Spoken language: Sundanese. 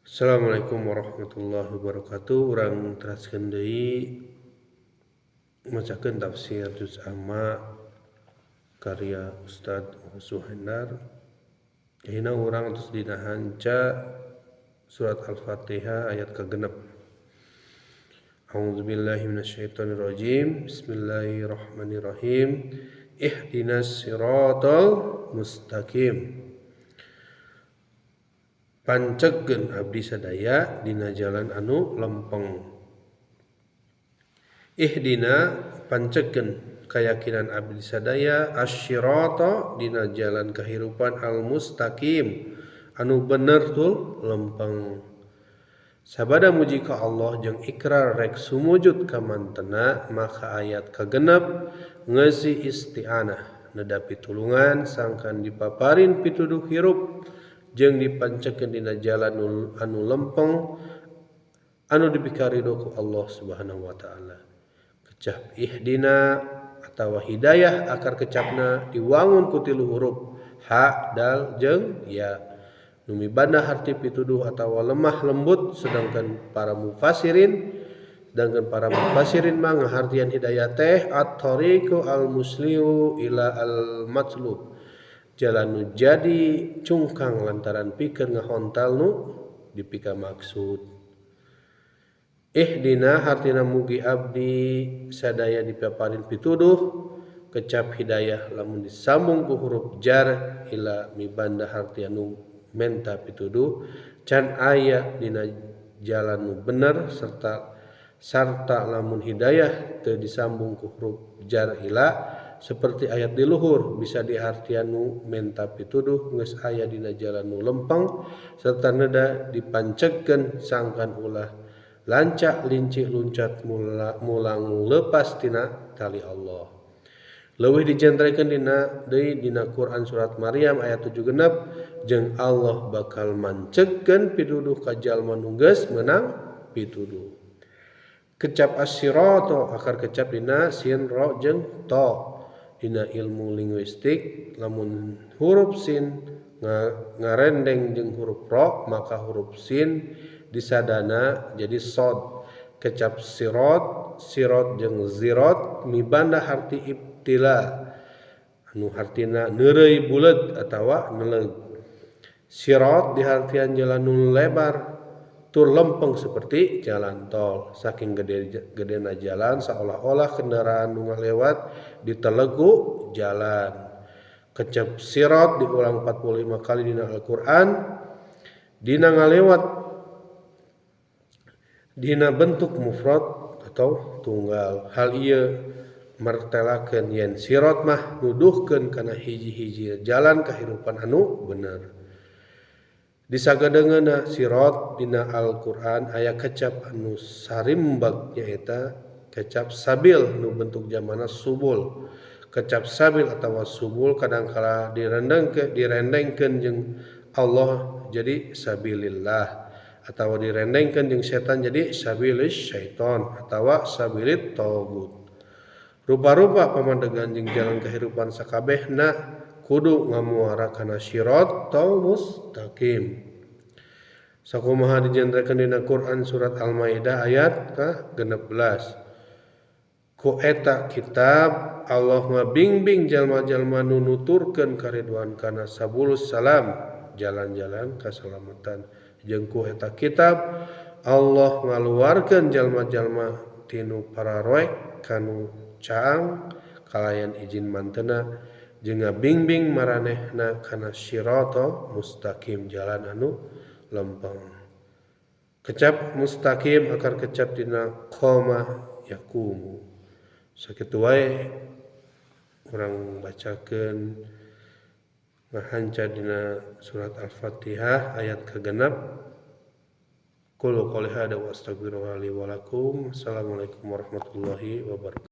Assalamualaikum warahmatullahi wabarakatuh. Urang teraskeun deui macakeun tafsir juz amma karya Ustad Suhendar. Ayeuna urang tos dina hanca surat Al-Fatihah ayat kagenep. A'udzubillahi minasyaitonirrajim. Bismillahirrahmanirrahim. Ihdinas siratal mustaqim. Pancegkeun abdi sadaya dina jalan anu lempeng. Ihdina pancegkeun kayakinan abdi sadaya asyirata dina jalan kahirupan al-mustaqim anu bener tul lempeng. Sabada muji ka Allah jeung ikrar rek sumujud ka mantena, maka ayat kagenep ngeusi isti'anah nedapi tulungan sangkan dipaparin pituduh hirup jeung dipancekeun dina jalan anu lempeng anu dipikaridho ku Allah Subhanahu wa taala. Kecap ihdina atawa hidayah akar kecapna diwangun ku tilu huruf ha, dal, jeung ya. Nu mibanda harti pituduh atawa lemah lembut sedangkan para mufassirin mah ngahartian hidayah teh at-thariqu al-musliu ila al-matlub. Jalan nu jadi cungkang lantaran pikeun ngahontal nu dipika maksud. Ihdina hartina mugi abdi sadaya dipaparin pituduh, kecap hidayah lamun disambung ku huruf jar ila mibanda harti anu menta pituduh can aya dina jalan nu bener sarta lamun hidayah teu disambung ku huruf jar ila seperti ayat di luhur bisa diartian nu menta pituduh geus aya dina jalan nu lempeng serta neda dipancegkeun sangkan ulah lancak lincih luncat mulang leupas tina tali Allah. Leuwih dijentrekeun dina Quran surat Maryam ayat 7 genep jeung Allah bakal mancegkeun pituduh ka jalma nu geus meunang pituduh. Kecap asyirata akar kecap dina sin ra jeung ta. Dina ilmu linguistik lamun huruf sin ngarendeng jeung huruf ra maka huruf sin disadana jadi shad. Kecap sirat jeung zirat mibanda harti ibtila anu hartina neureui buleud atawa neuleug. Sirat dihartian jalan nu lebar tur lempeng seperti jalan tol. Saking gedena jalan seolah-olah kendaraan nu ngalewat di telegu jalan. Kecap sirat diulang 45 kali dina Al-Qur'an. Dina ngalewat dina bentuk mufrad atau tunggal. Hal ieu martelakeun yen sirat mah nuduhkeun kana hiji-hiji jalan kahirupan anu bener. Disagadeungeunna sirat dina Al-Qur'an aya kecap anu sarimbag nyaeta kecap sabil nu bentuk jamanna subul. Kecap sabil atawa subul kadangkala direndengkeun jeung Allah jadi sabilillah atawa direndengkeun jeung setan jadi sabilis syaiton atawa sabilit tagut. Rupa-rupa pamandegan jeung jalan kahirupan sakabehna kudu ngamuara kana sirat tau mustaqim. Sakumaha dijentrekeun dina Quran surat Al-Maidah ayat ke-16. Ku eta kitab Allah ngabingbing jalma-jalma nu nuturkeun karidwan kana sabulus salam jalan-jalan kasalamatan. Jeung ku eta kitab Allah ngaluarkeun jalma-jalma tinu pararoek kanu caang kalayan izin mantenna jeung ngabingbing maranehna kana sirata mustaqim jalan anu lempeng. Kecap mustaqim akar kecap dina qoma yaqumu. Sakitu wae urang bacakeun ngahanca dina surat Al-Fatihah ayat kagenep. Qul qouli hada wa astaghfirullaha li wa lakum. Assalamualaikum warahmatullahi wabarakatuh.